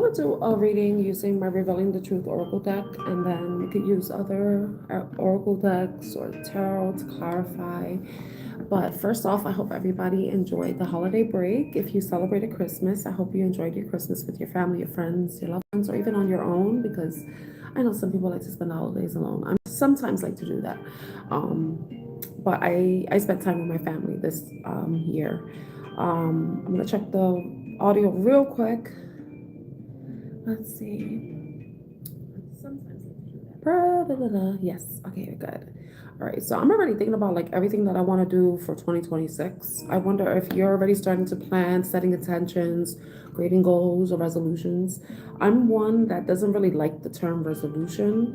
want to do a reading using my Revealing the Truth Oracle deck, and then you could use other Oracle decks or tarot to clarify. But first off, I hope everybody enjoyed the holiday break. If you celebrated Christmas, I hope you enjoyed your Christmas with your family, your friends, your loved ones, or even on your own, because I know some people like to spend the holidays alone. I sometimes like to do that. But I spent time with my family this year. I'm going to check the audio real quick. Let's see. Sometimes I do that. Yes. Okay, good. All right. So I'm already thinking about like everything that I want to do for 2026. I wonder if you're already starting to plan, setting intentions, creating goals or resolutions. I'm one that doesn't really like the term resolution.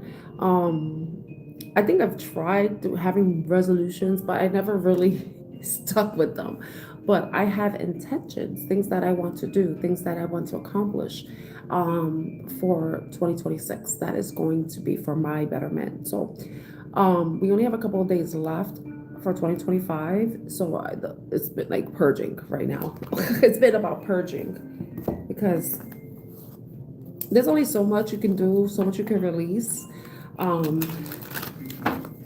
I think I've tried having resolutions, but I never really stuck with them. But I have intentions, things that I want to do, things that I want to accomplish for 2026. That is going to be for my betterment. So we only have a couple of days left for 2025. So it's been like purging right now. It's been about purging because there's only so much you can do, so much you can release.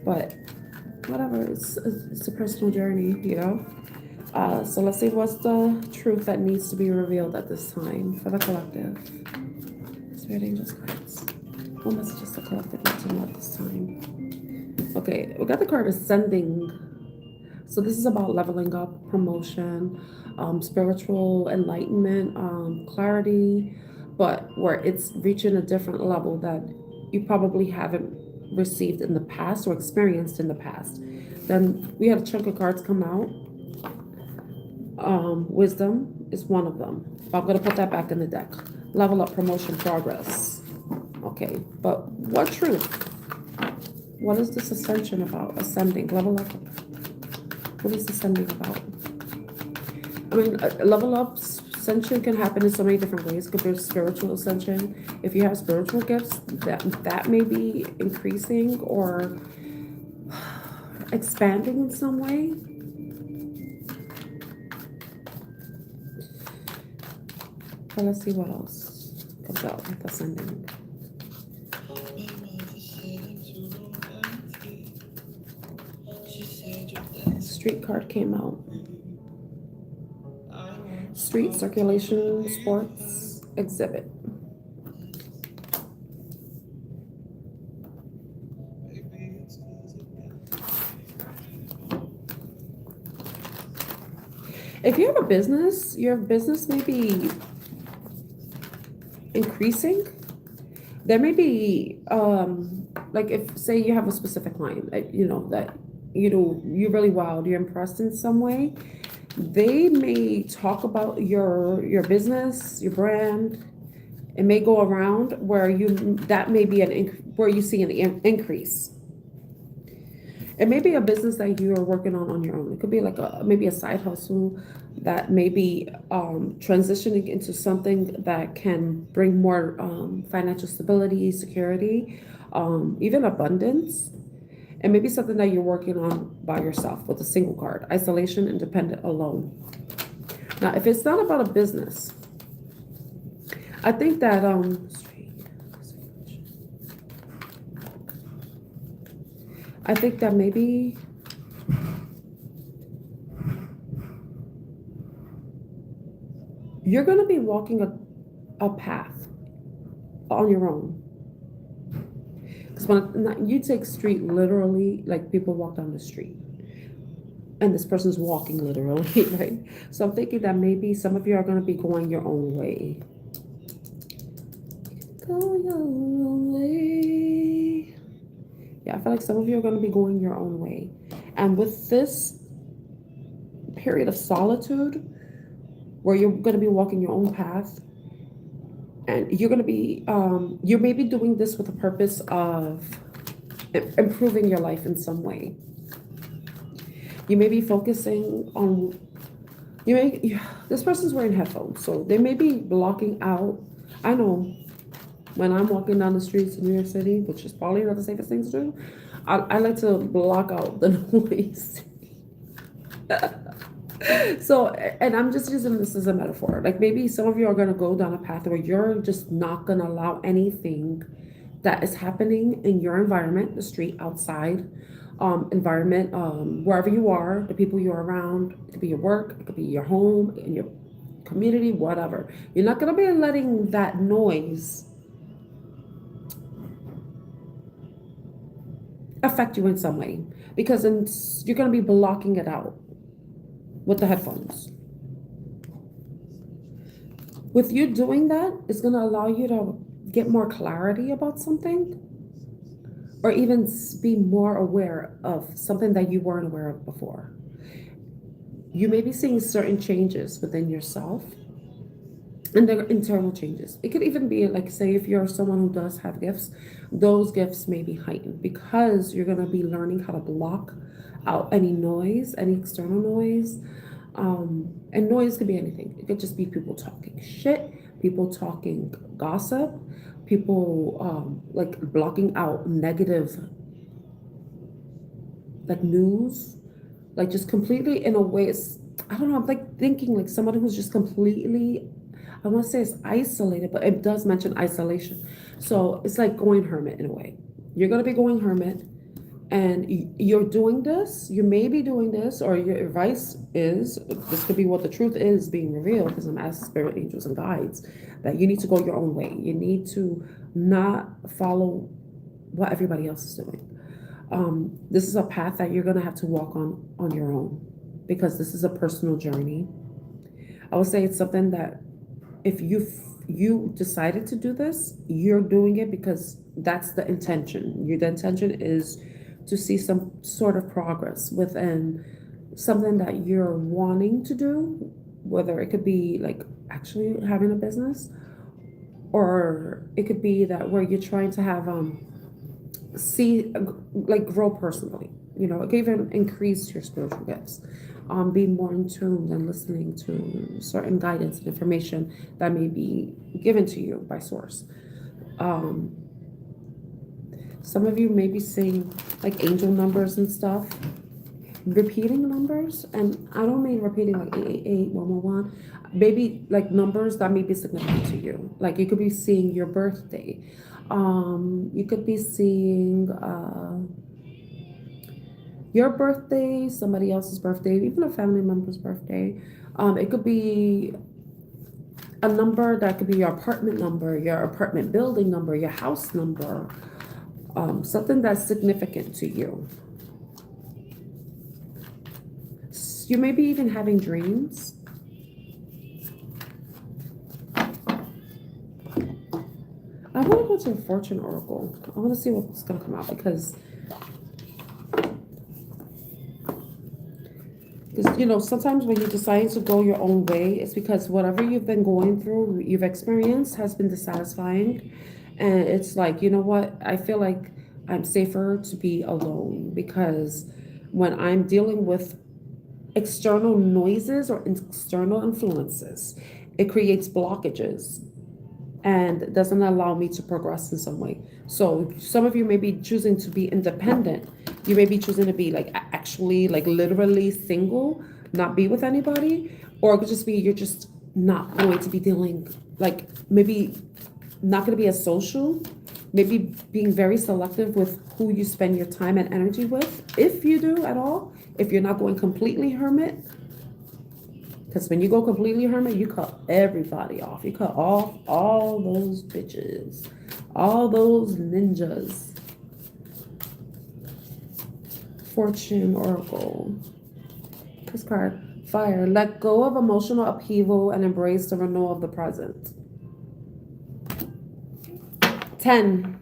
But whatever, it's a personal journey, you know. So let's see what's the truth that needs to be revealed at this time for the collective. Spirit angels cards. What messages the collective need to know at this time? Okay, we got the card ascending. So this is about leveling up, promotion, spiritual enlightenment, clarity, but where it's reaching a different level that you probably haven't received in the past or experienced in the past. Then we had a chunk of cards come out. Wisdom is one of them. I'm going to put that back in the deck. Level up, promotion, progress. Okay, but what truth? What is this ascension about? Ascending, level up. What is ascending about? I mean, level up ascension can happen in so many different ways. It could be spiritual ascension. If you have spiritual gifts, that may be increasing or expanding in some way. But let's see what else comes out with ascending. Street card came out. Street circulation, sports, exhibit. If you have a business, your business may be increasing. There may be, like if say you have a specific client that you really wowed, you're impressed in some way. They may talk about your business, your brand. It may go around where that may be where you see an increase. It may be a business that you are working on your own. It could be like maybe a side hustle that may be transitioning into something that can bring more financial stability, security, even abundance. And maybe something that you're working on by yourself with a single card. Isolation, independent, alone. Now, if it's not about a business, I think that maybe you're going to be walking a path on your own. Because when you take street literally, like people walk down the street. And this person's walking literally, right? So I'm thinking that maybe some of you are going to be going your own way. Go your own way. Yeah, I feel like some of you are going to be going your own way. And with this period of solitude, where you're going to be walking your own path, and you're going to be, you may be doing this with the purpose of improving your life in some way. You may be focusing on, this person's wearing headphones, so they may be blocking out. I know when I'm walking down the streets in New York City, which is probably not the safest thing to do, I like to block out the noise. So, and I'm just using this as a metaphor. Like maybe some of you are going to go down a path where you're just not going to allow anything that is happening in your environment, the street, outside, environment, wherever you are, the people you're around. It could be your work, it could be your home, in your community, whatever. You're not going to be letting that noise affect you in some way because you're going to be blocking it out with the headphones. With you doing that, it's going to allow you to get more clarity about something or even be more aware of something that you weren't aware of before. You may be seeing certain changes within yourself and they're internal changes. It could even be like, say, if you're someone who does have gifts, those gifts may be heightened because you're going to be learning how to block out any noise, any external noise. And noise could be anything. It could just be people talking shit, people talking gossip, people like blocking out negative, like news, like just completely in a way. I don't know. I'm like thinking like somebody who's just completely, I want to say it's isolated, but it does mention isolation. So it's like going hermit in a way. You're going to be going hermit and you're doing this, you may be doing this, or your advice is this could be what the truth is being revealed because I'm asking spirit angels and guides that you need to go your own way. You need to not follow what everybody else is doing. This is a path that you're going to have to walk on your own because this is a personal journey. I would say it's something that if you decided to do this, you're doing it because that's the intention. The intention is to see some sort of progress within something that you're wanting to do, whether it could be like actually having a business, or it could be that where you're trying to have see like grow personally. You know, it could even increase your spiritual gifts. Be more in tune and listening to certain guidance and information that may be given to you by source. Um, some of you may be seeing like angel numbers and stuff, repeating numbers, and I don't mean repeating like 888, 111. Maybe like numbers that may be significant to you. Like you could be seeing your birthday. You could be seeing your birthday, somebody else's birthday, even a family member's birthday. It could be a number that could be your apartment number, your apartment building number, your house number, something that's significant to you. You may be even having dreams. I want to go to the Fortune Oracle. I want to see what's going to come out because you know, sometimes when you're deciding to go your own way, it's because whatever you've been going through, you've experienced has been dissatisfying. And it's like, you know what? I feel like I'm safer to be alone because when I'm dealing with external noises or external influences, it creates blockages and doesn't allow me to progress in some way. So some of you may be choosing to be independent. You may be choosing to be like actually like literally single, not be with anybody, or it could just be you're just not going to be dealing like maybe not going to be as social, maybe being very selective with who you spend your time and energy with, if you do at all, if you're not going completely hermit. Because when you go completely hermit, you cut everybody off. You cut off all those bitches, all those ninjas. Fortune Oracle. This card, fire. Let go of emotional upheaval and embrace the renewal of the present. 10.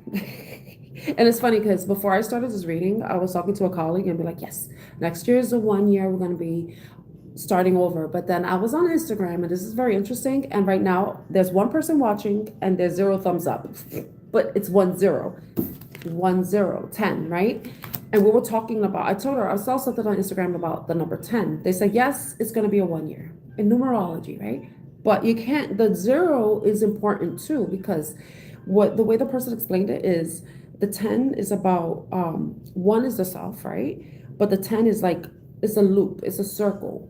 And it's funny because before I started this reading, I was talking to a colleague and be like, yes, next year is the 1 year we're going to be starting over. But then I was on Instagram and this is very interesting. And right now there's one person watching and there's 0 thumbs up, but it's 1 0, 1 0, 10, right? And we were talking about, I told her, I saw something on Instagram about the number 10. They said, yes, it's going to be a 1 year in numerology, right? But you can't, the 0 is important too, because the way the person explained it is the 10 is about, 1 is the self, right? But the 10 is like, it's a loop, it's a circle.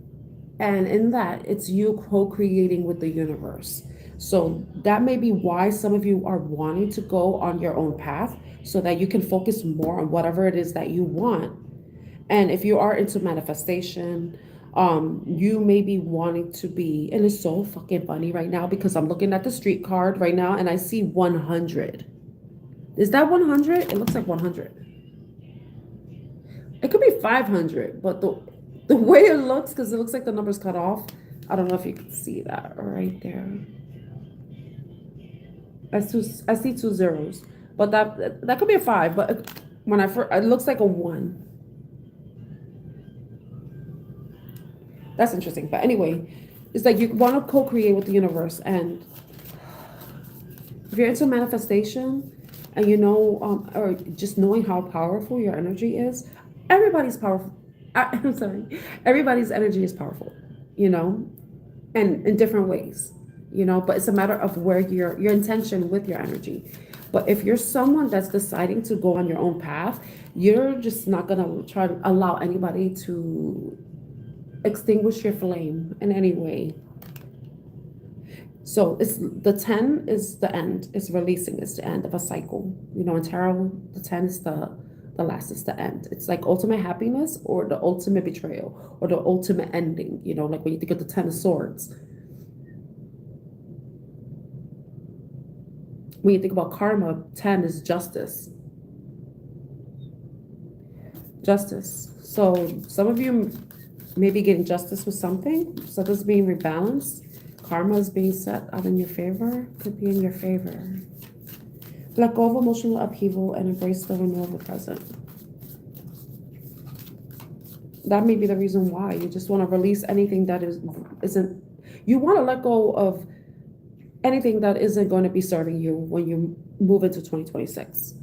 And in that, it's you co-creating with the universe. So that may be why some of you are wanting to go on your own path so that you can focus more on whatever it is that you want. And if you are into manifestation, you may be wanting to be, and it's so fucking funny right now because I'm looking at the street card right now and I see 100. Is that 100? It looks like 100. It could be 500, but the way it looks, because it looks like the number's cut off. I don't know if you can see that right there. I see two zeros, but that could be a 5. But when I first, it looks like a 1. That's interesting. But anyway, it's like you want to co-create with the universe, and if you're into manifestation, and or just knowing how powerful your energy is, everybody's powerful. I'm sorry, everybody's energy is powerful, and in different ways, but it's a matter of where your intention with your energy. But if you're someone that's deciding to go on your own path, you're just not gonna try to allow anybody to extinguish your flame in any way. So it's the 10 is the end, it's releasing, it's the end of a cycle. In tarot, the 10 is the last, is the end. It's like ultimate happiness or the ultimate betrayal or the ultimate ending, like when you think of the 10 of swords. When you think about karma, 10 is justice. Justice. So some of you may be getting justice with something. So this is being rebalanced. Karma is being set out in your favor. Could be in your favor. Let go of emotional upheaval and embrace the renewal of the present. That may be the reason why you just want to release anything that isn't. You want to let go of anything that isn't going to be serving you when you move into 2026.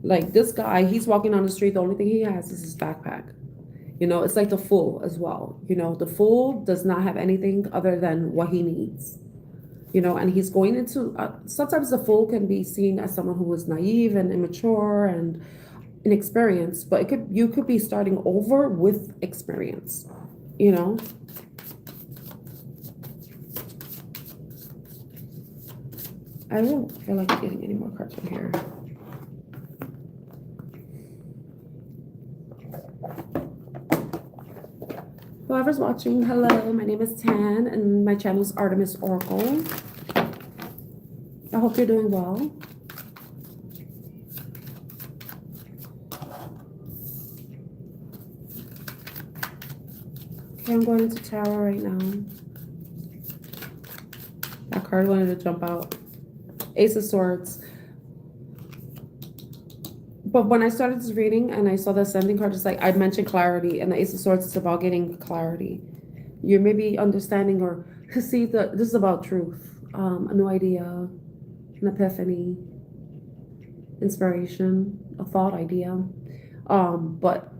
Like this guy, he's walking on the street. The only thing he has is his backpack. It's like the fool as well. The fool does not have anything other than what he needs. And he's going into, sometimes the fool can be seen as someone who is naive and immature and inexperienced, but you could be starting over with experience, I don't feel like getting any more cards from here. Whoever's watching, hello, my name is Tan and my channel is Artemis Oracle. I hope you're doing well. Okay, I'm going into tarot right now. That card wanted to jump out. Ace of Swords. But when I started this reading and I saw the ascending card, it's like I mentioned clarity, and the Ace of Swords is about getting clarity. You may be understanding or see that this is about truth, a new idea, an epiphany, inspiration, a thought idea, but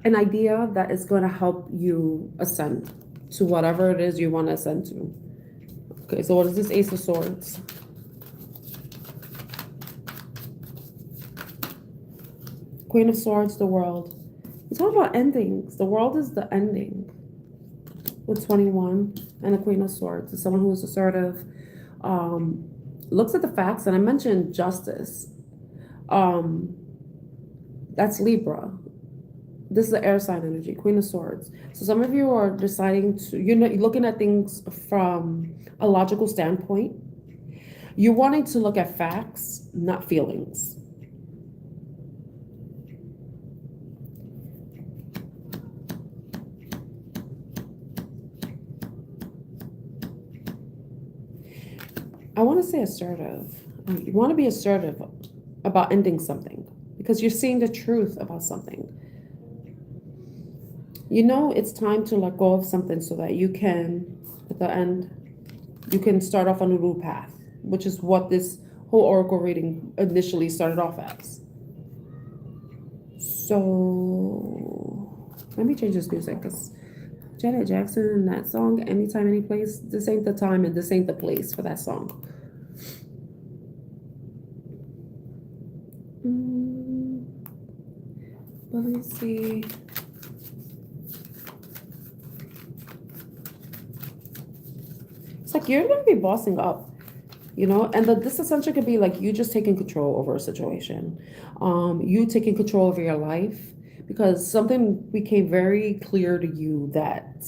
an idea that is going to help you ascend to whatever it is you want to ascend to. Okay, so what is this Ace of Swords? Queen of Swords, the world. We talk about endings. The world is the ending. With 21 and the Queen of Swords. It's someone who is assertive, looks at the facts, and I mentioned justice. That's Libra. This is the air sign energy, Queen of Swords. So some of you are deciding to, looking at things from a logical standpoint. You're wanting to look at facts, not feelings. I want to say assertive. You want to be assertive about ending something because you're seeing the truth about something. It's time to let go of something so that you can, at the end, you can start off on a new path, which is what this whole oracle reading initially started off as. So let me change this music because Janet Jackson and that song, Anytime, Any Place, this ain't the time and this ain't the place for that song. But let me see. like you're gonna be bossing up, you know, and this ascension could be like you just taking control over a situation, you taking control over your life, because something became very clear to you that,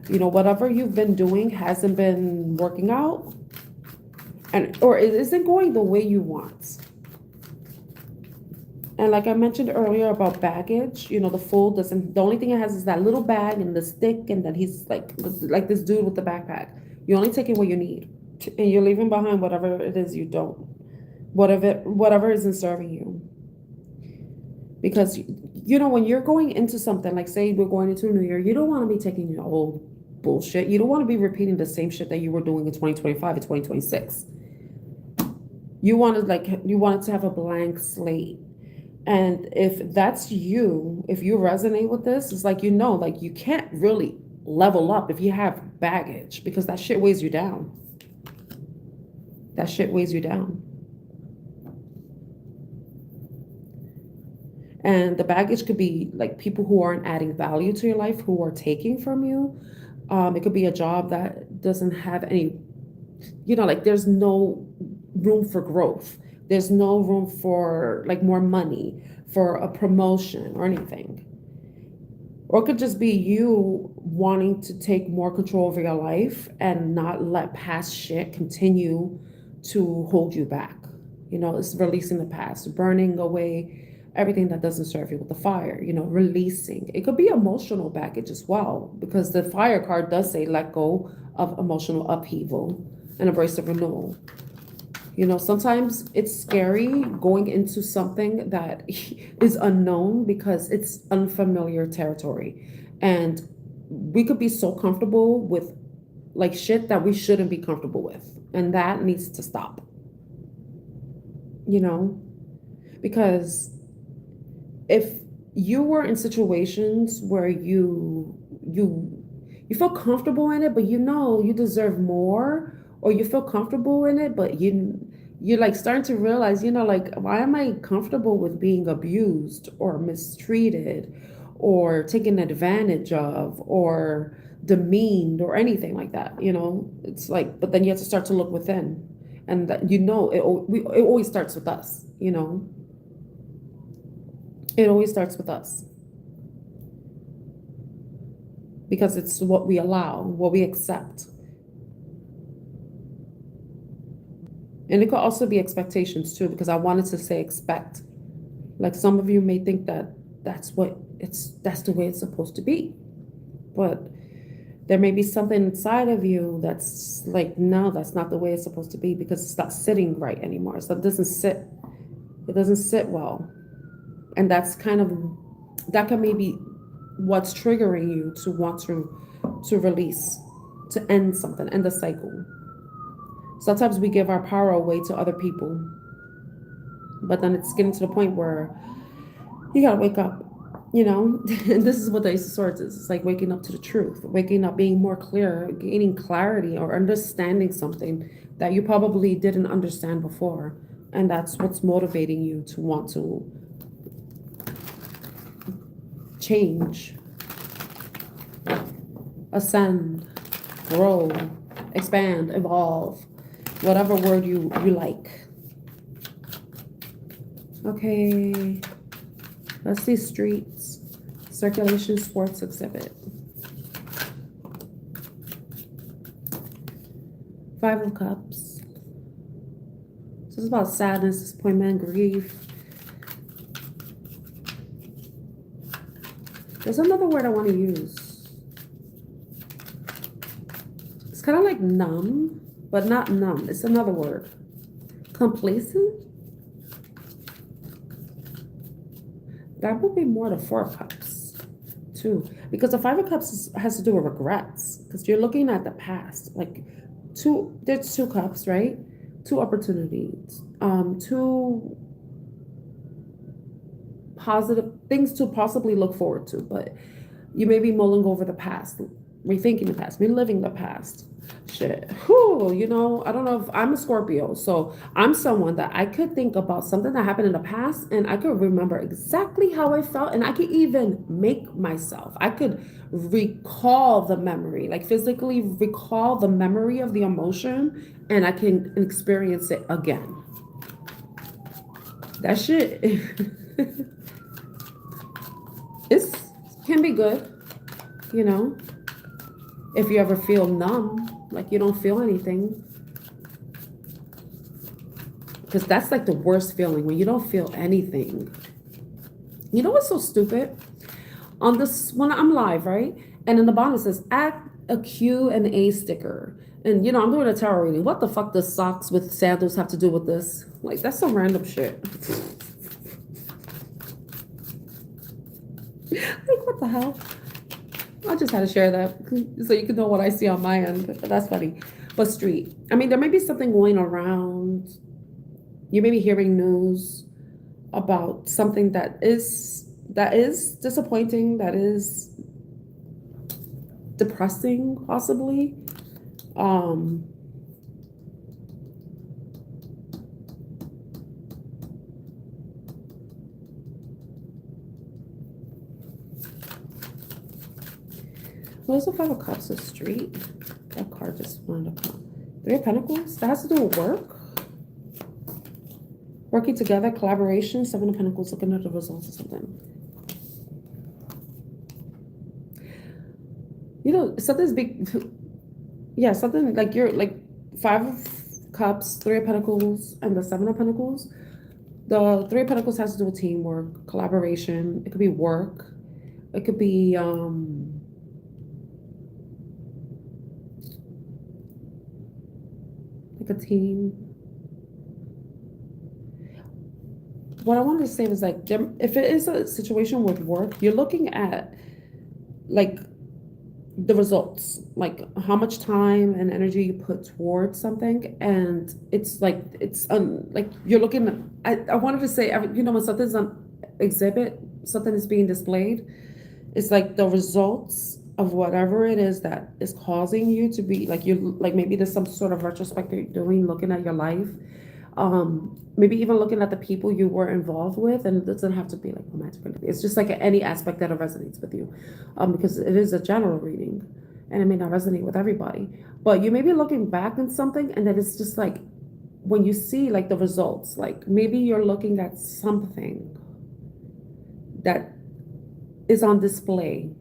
you know, whatever you've been doing hasn't been working out, and or it isn't going the way you want. And like I mentioned earlier about baggage, you know, the fool doesn't, the only thing it has is that little bag and the stick, and then he's like this dude with the backpack. You're only taking what you need, and you're leaving behind whatever it is you don't, whatever isn't serving you. Because, you know, when you're going into something, like say we're going into a new year, you don't want to be taking your old bullshit. You don't want to be repeating the same shit that you were doing in 2025 and 2026. You wanted to have a blank slate. And if that's you, if you resonate with this, it's like, you know, like you can't really level up if you have baggage, because that shit weighs you down. That shit weighs you down. And the baggage could be like people who aren't adding value to your life, who are taking from you. It could be a job that doesn't have any, you know, like there's no room for growth. There's no room for like more money, for a promotion or anything. Or it could just be you wanting to take more control over your life and not let past shit continue to hold you back. You know, it's releasing the past, burning away everything that doesn't serve you with the fire, you know, releasing. It could be emotional baggage as well, because the fire card does say let go of emotional upheaval and embrace the renewal. You know, sometimes it's scary going into something that is unknown because it's unfamiliar territory. And we could be so comfortable with like shit that we shouldn't be comfortable with. And that needs to stop. You know, because if you were in situations where you feel comfortable in it, but you know you deserve more, or you feel comfortable in it, but you're like starting to realize, you know, like, why am I comfortable with being abused or mistreated or taken advantage of or demeaned or anything like that? You know, it's like, but then you have to start to look within, and that, you know, it always starts with us, you know. It always starts with us, because it's what we allow, what we accept. And it could also be expectations too, because I wanted to say expect. Like some of you may think that that's the way it's supposed to be. But there may be something inside of you that's like, no, that's not the way it's supposed to be, because it's not sitting right anymore. So it doesn't sit well. And that's that can maybe what's triggering you to want to release, to end something, end the cycle. Sometimes we give our power away to other people, but then it's getting to the point where you gotta wake up, you know. And this is what the Ace of Swords is. It's like waking up to the truth, waking up, being more clear, gaining clarity, or understanding something that you probably didn't understand before. And that's what's motivating you to want to change, ascend, grow, expand, evolve, whatever word you like. Okay, let's see streets, circulation, sports exhibit. 5 of Cups. So it's about sadness, disappointment, grief. There's another word I want to use. It's kind of like numb, but not numb. It's another word. Complacent? That would be more the 4 of Cups, too. Because the 5 of Cups has to do with regrets. Because you're looking at the past. Like, there's 2 cups, right? 2 opportunities. 2 positive things to possibly look forward to, but you may be mulling over the past, rethinking the past, reliving the past. Shit. Whew, you know, I don't know if I'm a Scorpio, so I'm someone that I could think about something that happened in the past and I could remember exactly how I felt, and I could even make myself. I could recall the memory, like physically recall the memory of the emotion, and I can experience it again. That shit it's can be good, you know, if you ever feel numb, like you don't feel anything. Because that's like the worst feeling when you don't feel anything. You know what's so stupid? On this, when I'm live, right? And in the bottom it says, add a Q and A sticker. And you know, I'm doing a tarot reading. What the fuck does socks with sandals have to do with this? Like, that's some random shit. Like, what the hell? I just had to share that so you can know what I see on my end. That's funny. But street. I mean, there may be something going around. You may be hearing news about something that is disappointing, that is depressing, possibly. Um, what is the Five of Cups of Street? That card just wanted to come. Three of Pentacles. That has to do with work. Working together, collaboration. Seven of Pentacles, looking at the results of something. You know, something's big. Yeah, something like you're like Five of Cups, Three of Pentacles, and the Seven of Pentacles. The Three of Pentacles has to do with teamwork, collaboration. It could be work. It could be like a team. What I wanted to say was like, if it is a situation with work, you're looking at like the results, like how much time and energy you put towards something, and it's like like you're looking. I wanted to say, you know, when something's on exhibit, something is being displayed. It's like the results of whatever it is that is causing you to be like you like maybe there's some sort of retrospect that you're doing, looking at your life, maybe even looking at the people you were involved with, and it doesn't have to be like romantic. It's just like any aspect that resonates with you, because it is a general reading, and it may not resonate with everybody. But you may be looking back on something, and then it's just like when you see like the results, like maybe you're looking at something that is on display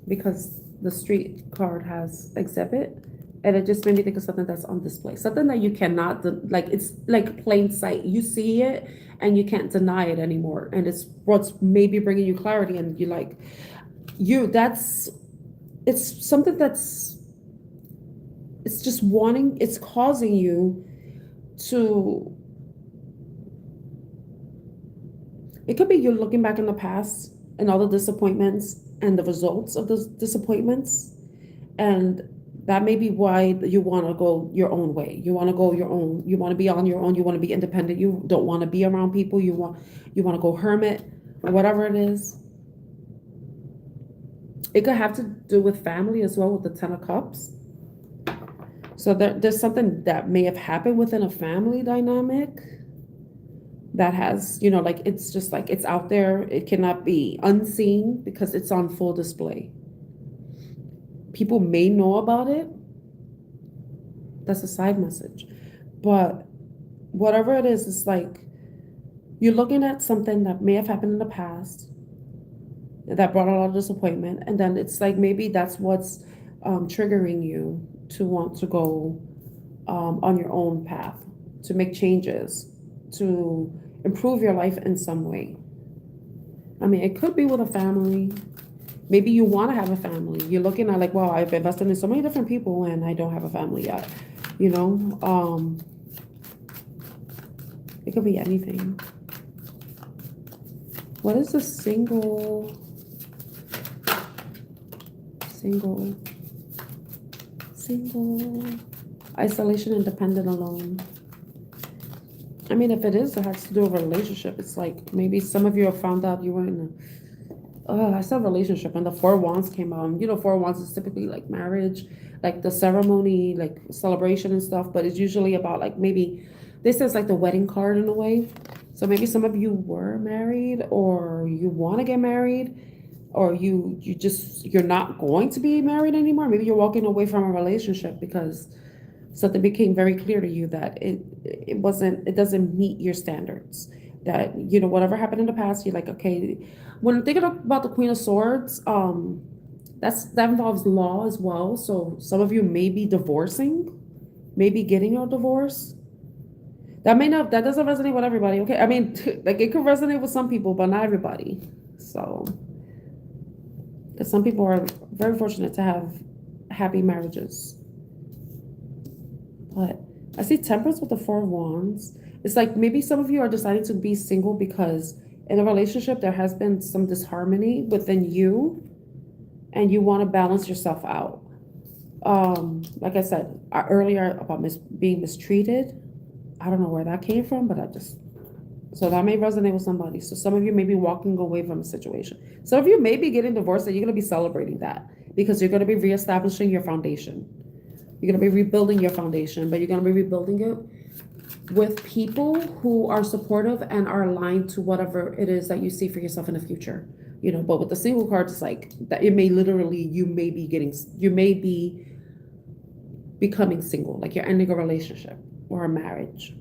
because the street card has exhibit, and it just made me think of something that's on display, something that you cannot like, it's like plain sight, you see it and you can't deny it anymore, and it's what's maybe bringing you clarity, and you like that's it's something that's it's just wanting, it's causing you to, it could be you're looking back in the past and all the disappointments and the results of those disappointments, and that may be why you want to go your own way. You want to go your own. You want to be on your own. You want to be independent. You don't want to be around people. You want to go hermit or whatever it is. It could have to do with family as well, with the Ten of Cups. So there's something that may have happened within a family dynamic that has, you know, like it's just like it's out there. It cannot be unseen because it's on full display. People may know about it. That's a side message. But whatever it is, it's like you're looking at something that may have happened in the past that brought a lot of disappointment. And then it's like maybe that's what's triggering you to want to go on your own path, to make changes, to improve your life in some way. I mean, it could be with a family. Maybe you want to have a family. You're looking at like, wow, I've invested in so many different people and I don't have a family yet. You know, it could be anything. What is the single, isolation, independent, alone? I mean, if it is, it has to do with a relationship. It's like maybe some of you have found out you were in I said relationship, and the Four of Wands came out. You know, Four of Wands is typically like marriage, like the ceremony, like celebration and stuff, but it's usually about like maybe this is like the wedding card in a way. So maybe some of you were married or you want to get married or you're not going to be married anymore. Maybe you're walking away from a relationship because something became very clear to you that it doesn't meet your standards. That whatever happened in the past, you're like, okay. When I'm thinking about the Queen of Swords, that involves law as well. So some of you may be divorcing, maybe getting a divorce. That doesn't resonate with everybody. Okay, I mean, like it could resonate with some people, but not everybody. So, because some people are very fortunate to have happy marriages. But I see Temperance with the Four of Wands. It's like maybe some of you are deciding to be single because in a relationship there has been some disharmony within you, and you want to balance yourself out. Like I said earlier about being mistreated. I don't know where that came from, but so that may resonate with somebody. So some of you may be walking away from a situation. Some of you may be getting divorced, and you're going to be celebrating that because you're going to be reestablishing your foundation. You're going to be rebuilding your foundation, but you're going to be rebuilding it with people who are supportive and are aligned to whatever it is that you see for yourself in the future. But with the single card, it's like that it may literally, you may be becoming single, like you're ending a relationship or a marriage.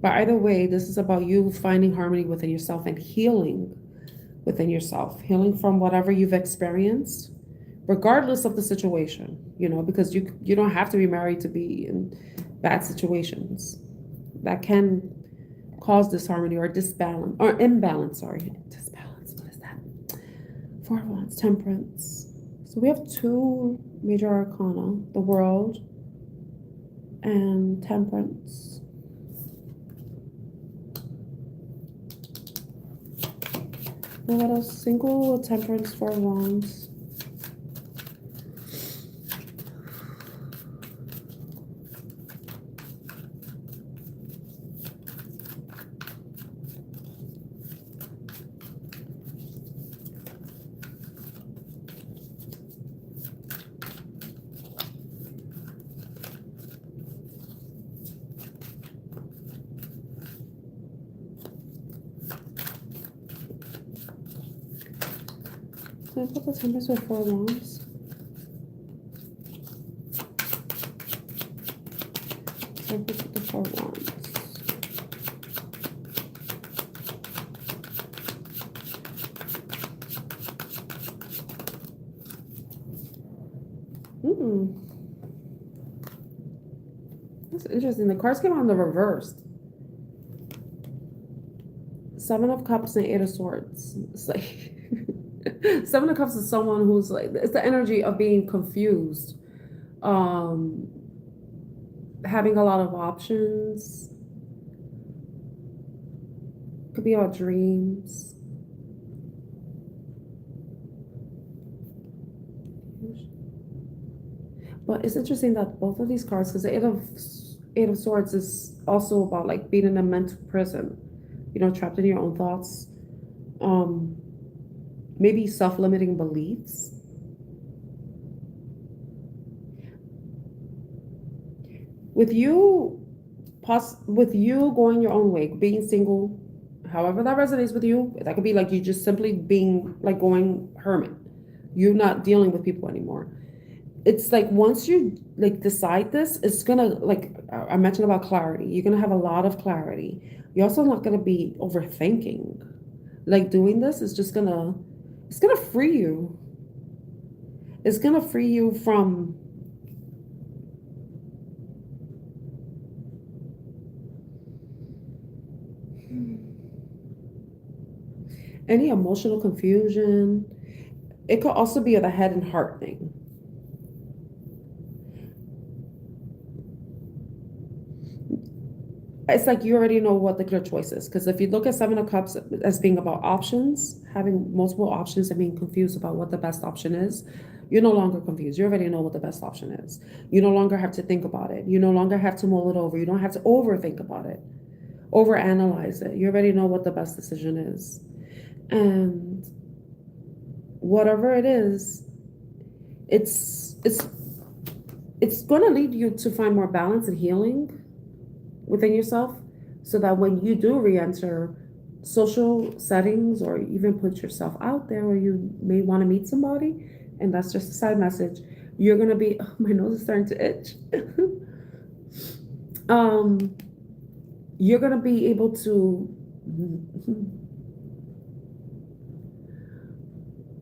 But either way, this is about you finding harmony within yourself and healing within yourself, healing from whatever you've experienced, regardless of the situation, because you don't have to be married to be in bad situations that can cause disharmony or disbalance or imbalance. Sorry, disbalance. What is that? Four of Wands, Temperance. So we have two major arcana, the World and Temperance. And what else? Single with Temperance, Four of Wands. So I put the Temperance with Four of Wands. So I put the Four of Wands. That's interesting. The cards came on the reversed. Seven of Cups and Eight of Swords. It's like Seven of Cups is someone who's like, it's the energy of being confused, having a lot of options. Could be about dreams. But it's interesting that both of these cards, because the Eight of Swords is also about like being in a mental prison, trapped in your own thoughts. Maybe self-limiting beliefs. With you going your own way, being single, however that resonates with you, that could be like you just simply being like going hermit. You're not dealing with people anymore. It's like once you like decide this, it's gonna, like I mentioned about clarity, you're gonna have a lot of clarity. You're also not gonna be overthinking. Like doing this is just gonna, it's gonna free you. It's gonna free you from any emotional confusion. It could also be the head and heart thing. It's like you already know what the clear choice is. Because if you look at Seven of Cups as being about options, having multiple options and being confused about what the best option is, you're no longer confused. You already know what the best option is. You no longer have to think about it. You no longer have to mull it over. You don't have to overthink about it, overanalyze it. You already know what the best decision is. And whatever it is, it's going to lead you to find more balance and healing within yourself, so that when you do re-enter social settings or even put yourself out there, or you may want to meet somebody, and that's just a side message, you're going to be, oh, my nose is starting to itch. You're going to be able to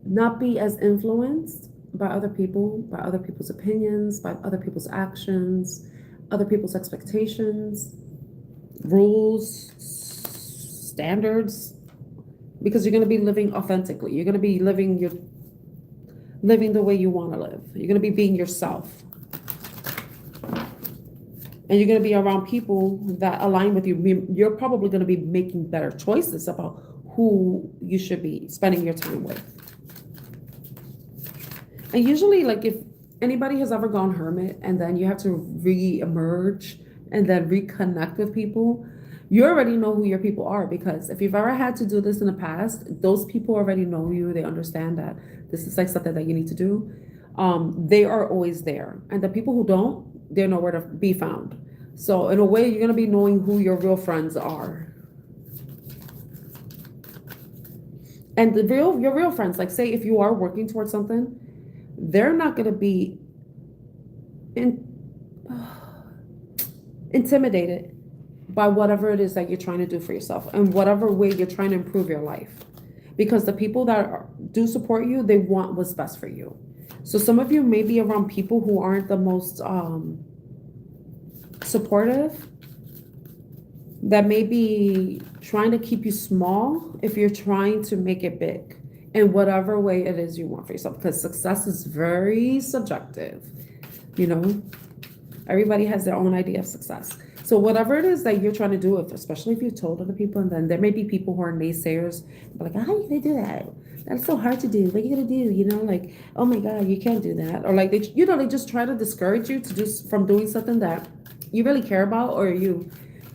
not be as influenced by other people, by other people's opinions, by other people's actions, other people's expectations, rules, standards, because you're going to be living authentically. You're going to be living the way you want to live. You're going to be being yourself. And you're going to be around people that align with you. You're probably going to be making better choices about who you should be spending your time with. And usually, like, if anybody has ever gone hermit and then you have to re-emerge and then reconnect with people, you already know who your people are, because if you've ever had to do this in the past, those people already know you. They understand that this is like something that you need to do. They are always there. And the people who don't, they're nowhere to be found. So in a way, you're going to be knowing who your real friends are. And your real friends, like, say if you are working towards something, they're not going to be intimidated by whatever it is that you're trying to do for yourself and whatever way you're trying to improve your life. Because the people that do support you, they want what's best for you. So some of you may be around people who aren't the most supportive, that may be trying to keep you small if you're trying to make it big in whatever way it is you want for yourself, because success is very subjective. Everybody has their own idea of success. So whatever it is that you're trying to do, especially if you told other people, and then there may be people who are naysayers, like, how are you gonna do that? That's so hard to do. What are you gonna do? Like, oh my God, you can't do that. Or like, they just try to discourage you from doing something that you really care about, or you're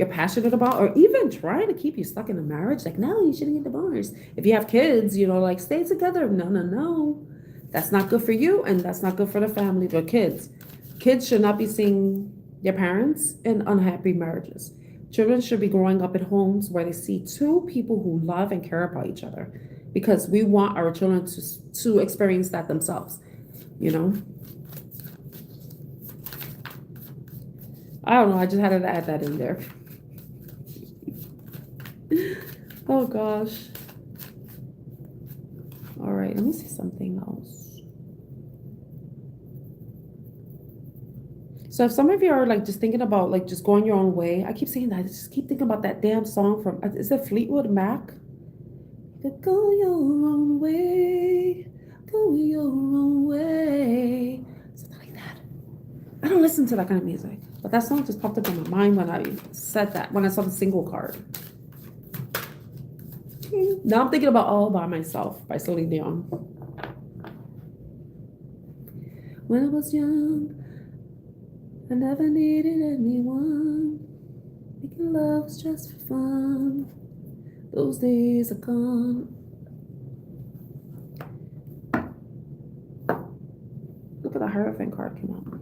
passionate about, or even trying to keep you stuck in a marriage. Like, no, you shouldn't get divorced. If you have kids, like, stay together. No. That's not good for you, and that's not good for the family, the kids. Kids should not be seeing their parents in unhappy marriages. Children should be growing up in homes where they see two people who love and care about each other, because we want our children to experience that themselves, I don't know. I just had to add that in there. Oh gosh. All right, let me see something else. So if some of you are like just thinking about like just going your own way, I keep saying that. I just keep thinking about that damn song from, is it Fleetwood Mac? Go your own way, go your own way. Something like that. I don't listen to that kind of music, but that song just popped up in my mind when I said that, when I saw the single card. Now I'm thinking about All By Myself by Celine Dion. When I was young, I never needed anyone. Making love was just for fun. Those days are gone. Look at the Hierophant card came out.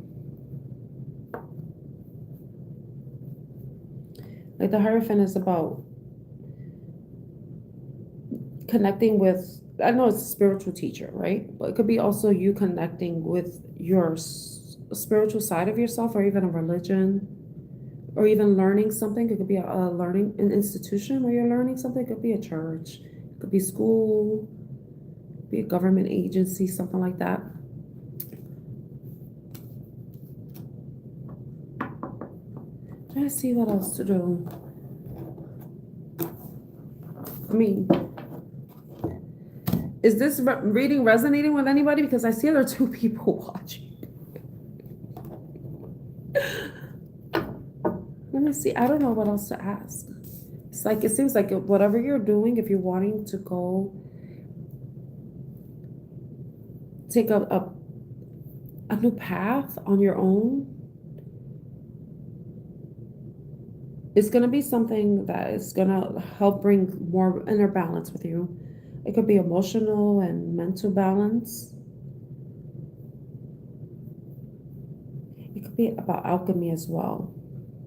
Like, the Hierophant is about connecting with, I know it's a spiritual teacher, right? But it could be also you connecting with your spiritual side of yourself, or even a religion, or even learning something. It could be an institution where you're learning something. It could be a church, it could be school, it could be a government agency, something like that. Trying to see what else to do. I mean, is this reading resonating with anybody? Because I see there are two people watching. Let me see. I don't know what else to ask. It's like, it seems like whatever you're doing, if you're wanting to go take a new path on your own, it's going to be something that is going to help bring more inner balance with you. It could be emotional and mental balance. could be about alchemy as well.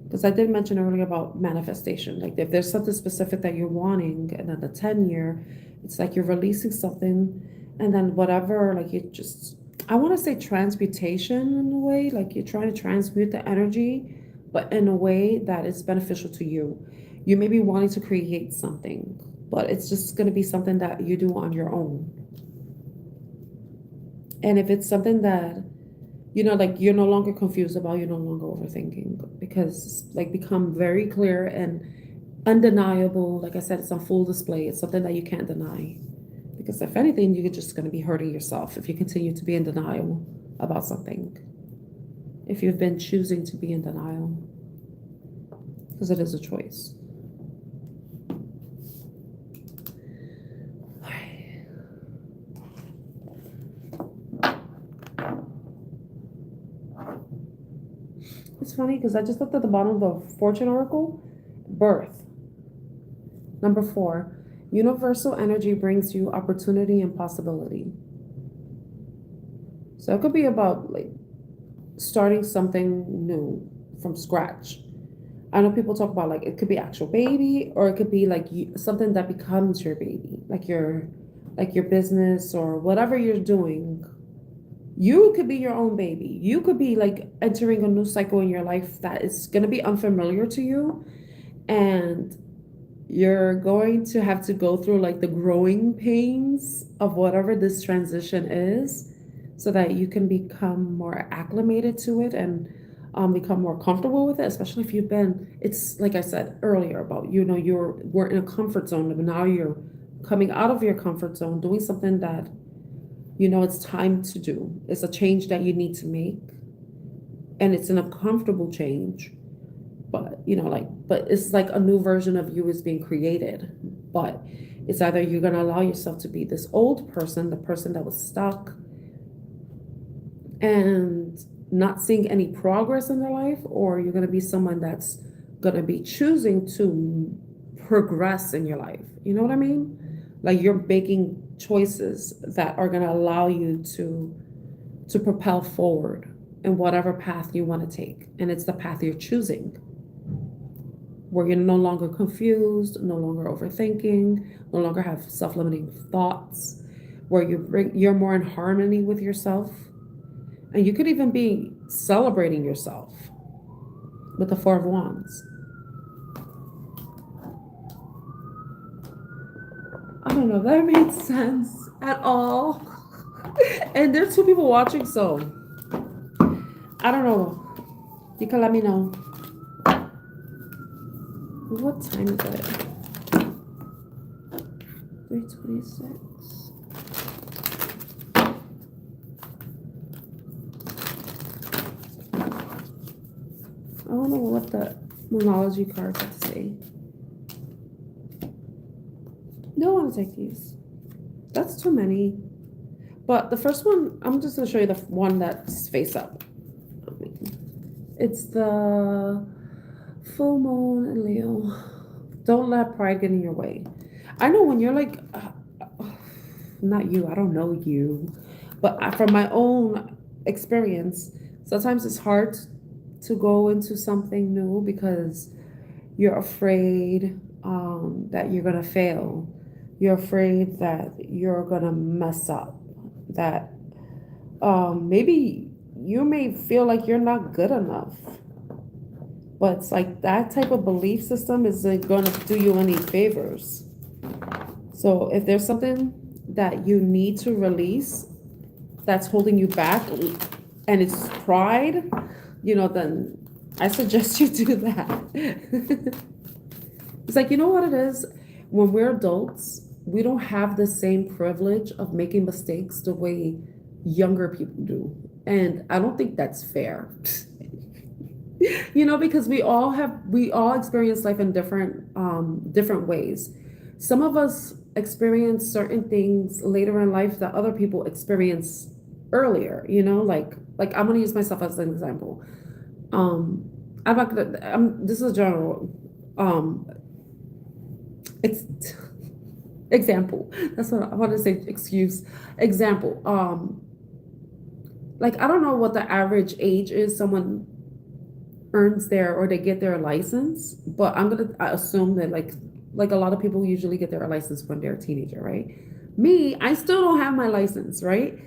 Because I did mention earlier about manifestation. Like if there's something specific that you're wanting, and then the 10-year, it's like you're releasing something, and then whatever, like you just, I want to say transmutation in a way, like you're trying to transmute the energy, but in a way that is beneficial to you. You may be wanting to create something, but it's just going to be something that you do on your own. And if it's something that, like you're no longer confused about, you're no longer overthinking, because like become very clear and undeniable. Like I said, it's on full display. It's something that you can't deny. Because if anything, you're just going to be hurting yourself if you continue to be in denial about something. If you've been choosing to be in denial, because it is a choice. It's funny because I just looked at the bottom of the Fortune Oracle. Birth. Number 4. Universal energy brings you opportunity and possibility. So it could be about like starting something new from scratch. I know people talk about like it could be actual baby, or it could be like something that becomes your baby, like your business or whatever you're doing. You could be your own baby. You could be like entering a new cycle in your life that is going to be unfamiliar to you. And you're going to have to go through like the growing pains of whatever this transition is, so that you can become more acclimated to it and become more comfortable with it, especially if you've been, it's like I said earlier about, we're in a comfort zone, but now you're coming out of your comfort zone, doing something that it's time to do. It's a change that you need to make. And it's an uncomfortable change. But, but it's like a new version of you is being created. But it's either you're going to allow yourself to be this old person, the person that was stuck and not seeing any progress in their life, or you're going to be someone that's going to be choosing to progress in your life. You know what I mean? Like you're making choices that are going to allow you to propel forward in whatever path you want to take. And it's the path you're choosing, where you're no longer confused, no longer overthinking, no longer have self-limiting thoughts, where you're more in harmony with yourself. And you could even be celebrating yourself with the 4 of Wands. I don't know if that made sense at all. And there's 2 people watching, so I don't know. You can let me know. What time is it? 3:26. I don't know what the Moonology cards have to say. No, I want to take these. That's too many. But the first one, I'm just going to show you the one that's face up. It's the full moon in Leo. Don't let pride get in your way. I know when you're like, not you, I don't know you, but from my own experience, sometimes it's hard to go into something new because you're afraid that you're going to fail. You're afraid that you're going to mess up, that maybe you may feel like you're not good enough. But it's like that type of belief system isn't going to do you any favors. So if there's something that you need to release that's holding you back and it's pride, then I suggest you do that. It's like, you know what it is? When we're adults, we don't have the same privilege of making mistakes the way younger people do. And I don't think that's fair. Because we all experience life in different ways. Some of us experience certain things later in life that other people experience earlier, like I'm gonna use myself as an example. This is a general it's example. That's what I want to say. Example. Like I don't know what the average age is someone earns their, or they get their license, but I'm gonna assume that like a lot of people usually get their license when they're a teenager, right? Me, I still don't have my license, right?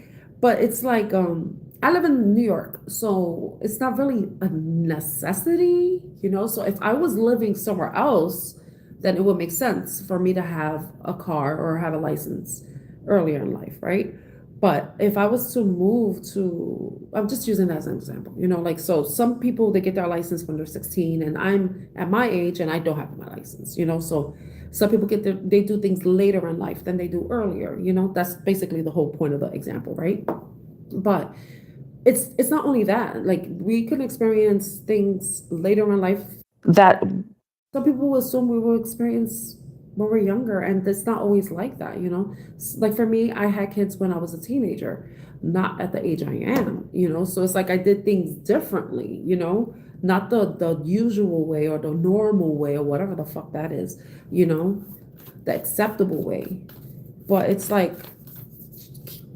But it's like I live in New York, so it's not really a necessity, you know. So if I was living somewhere else, then it would make sense for me to have a car or have a license earlier in life, right? But if I was to move to, I'm just using that as an example, you know, like, so some people, they get their license when they're 16, and I'm at my age and I don't have my license, you know. So some people they do things later in life than they do earlier, you know. That's basically the whole point of the example, right? But it's not only that, like, we can experience things later in life that some people will assume we will experience when we're younger, and it's not always like that, you know. Like for me, I had kids when I was a teenager, not at the age I am, you know. So it's like I did things differently, you know, not the usual way or the normal way or whatever the fuck that is, you know, the acceptable way. But it's like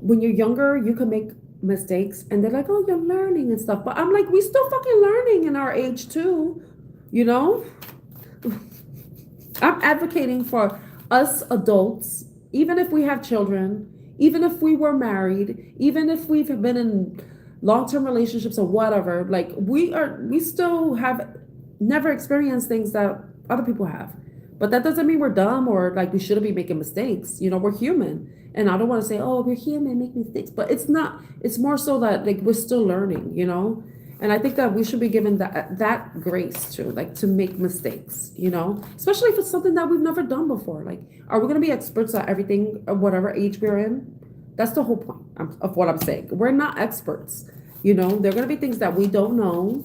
when you're younger, you can make mistakes, and they're like, oh, you're learning and stuff. But I'm like, we still fucking learning in our age too, you know. I'm advocating for us adults, even if we have children, even if we were married, even if we've been in long-term relationships or whatever, like we still have never experienced things that other people have. But that doesn't mean we're dumb or like we shouldn't be making mistakes. You know, we're human. And I don't want to say, oh, we're human, make mistakes. But it's not, it's more so that like we're still learning, you know? And I think that we should be given that grace to like to make mistakes, you know, especially if it's something that we've never done before. Like, are we going to be experts at everything, at whatever age we're in? That's the whole point of what I'm saying. We're not experts, you know. There are going to be things that we don't know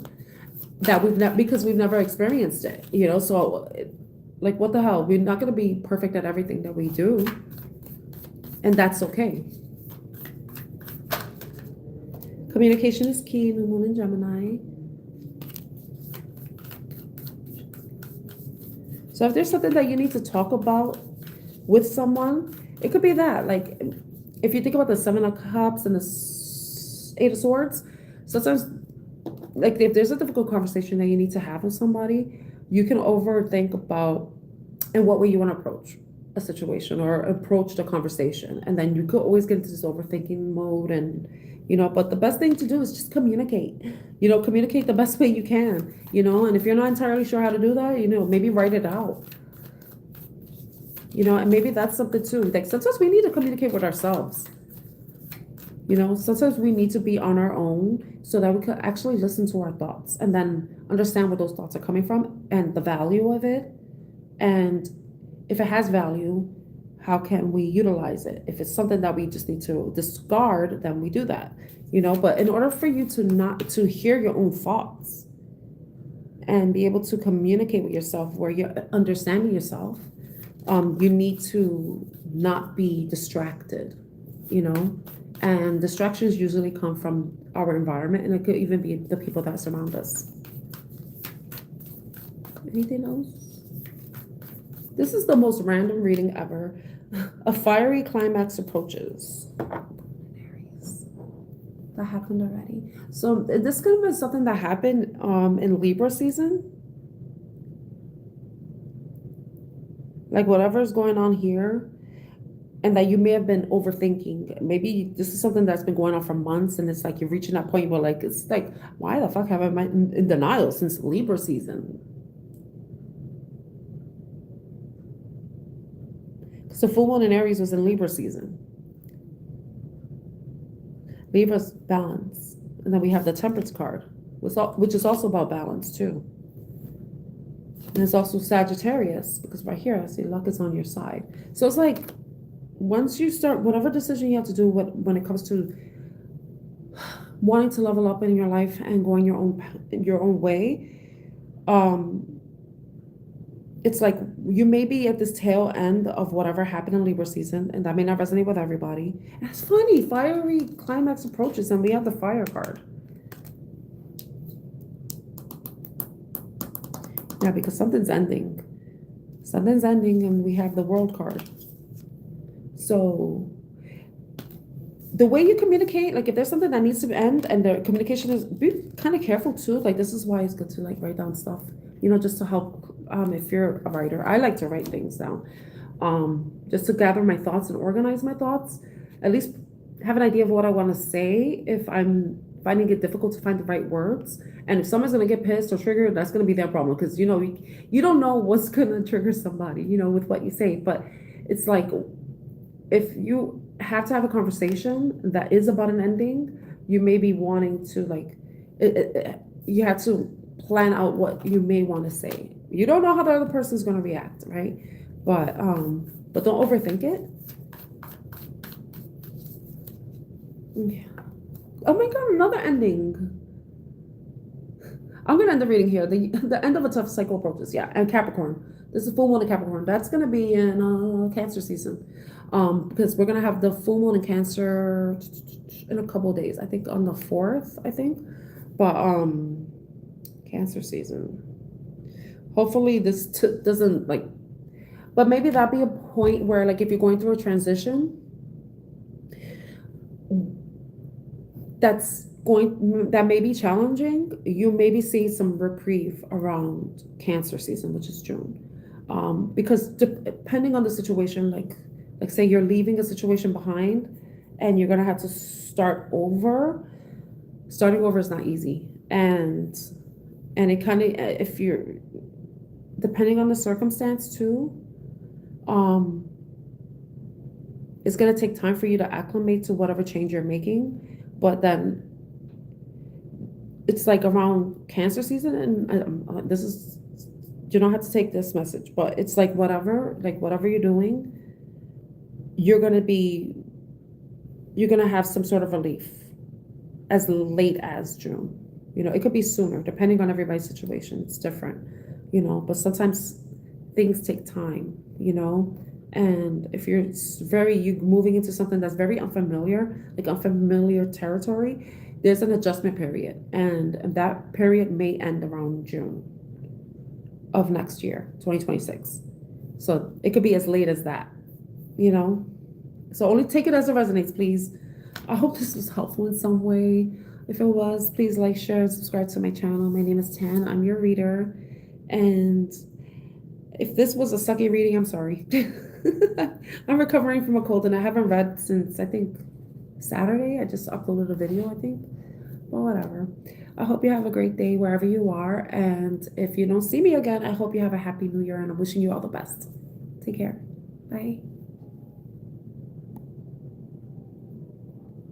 that we've not because we've never experienced it, you know. So, like, what the hell? We're not going to be perfect at everything that we do, and that's okay. Communication is key in the moon in Gemini. So if there's something that you need to talk about with someone, it could be that. Like, if you think about the Seven of Cups and the Eight of Swords, sometimes, like, if there's a difficult conversation that you need to have with somebody, you can overthink about in what way you want to approach a situation or approach the conversation. And then you could always get into this overthinking mode, and you know, but the best thing to do is just communicate. You know, communicate the best way you can, you know, and if you're not entirely sure how to do that, you know, maybe write it out. You know, and maybe that's something too. Like sometimes we need to communicate with ourselves. You know, sometimes we need to be on our own so that we could actually listen to our thoughts and then understand where those thoughts are coming from and the value of it. And if it has value, how can we utilize it? If it's something that we just need to discard, then we do that, you know. But in order for you to not to hear your own thoughts and be able to communicate with yourself where you're understanding yourself, you need to not be distracted, you know. And distractions usually come from our environment, and it could even be the people that surround us. Anything else? This is the most random reading ever. A fiery climax approaches. Aries. That happened already. So this could have been something that happened in Libra season. Like whatever's going on here, and that you may have been overthinking. Maybe this is something that's been going on for months, and it's like you're reaching that point where like it's like, why the fuck have I been in denial since Libra season? So full moon in Aries was in Libra season. Libra's balance. And then we have the Temperance card, which is also about balance too. And it's also Sagittarius, because right here I see luck is on your side. So it's like, once you start, whatever decision you have to do when it comes to wanting to level up in your life and going your own way, it's like you may be at this tail end of whatever happened in Libra season, and that may not resonate with everybody. And it's funny, fiery climax approaches, and we have the fire card. Yeah, because something's ending. Something's ending, and we have the World card. So the way you communicate, like if there's something that needs to end and the communication is, kind of careful too. Like this is why it's good to like write down stuff, you know, just to help if you're a writer. I like to write things down. Just to gather my thoughts and organize my thoughts. At least have an idea of what I want to say if I'm finding it difficult to find the right words. And if someone's gonna get pissed or triggered, that's gonna be their problem because you know you don't know what's gonna trigger somebody, you know, with what you say. But it's like if you have to have a conversation that is about an ending, you may be wanting to like you have to plan out what you may want to say. You don't know how the other person's going to react, right? But don't overthink it. Yeah. Oh my god, another ending. I'm gonna end the reading here. The end of a tough cycle approaches. Yeah, and Capricorn. This is full moon in Capricorn. That's gonna be in Cancer season. Because we're gonna have the full moon in Cancer in a couple of days. I think on the 4th, I think. But Cancer season. Hopefully this doesn't like, but maybe that'd be a point where like if you're going through a transition, that may be challenging, you maybe see some reprieve around Cancer season, which is June. Because depending on the situation, like say you're leaving a situation behind and you're gonna have to start over. Starting over is not easy, and it kind of, if you're depending on the circumstance too, it's gonna take time for you to acclimate to whatever change you're making. But then it's like around Cancer season, and this is, you don't have to take this message, but it's like whatever you're doing, you're gonna have some sort of relief as late as June. You know, it could be sooner, depending on everybody's situation. It's different, you know, but sometimes things take time, you know. And if you're moving into something that's very unfamiliar, like unfamiliar territory, there's an adjustment period. And that period may end around June of next year, 2026. So it could be as late as that, you know. So only take it as it resonates, please. I hope this was helpful in some way. If it was, please like, share, and subscribe to my channel. My name is Tan. I'm your reader. And if this was a sucky reading, I'm sorry. I'm recovering from a cold and I haven't read since, I think, Saturday. I just uploaded a video, I think. But whatever. I hope you have a great day wherever you are. And if you don't see me again, I hope you have a happy new year and I'm wishing you all the best. Take care. Bye.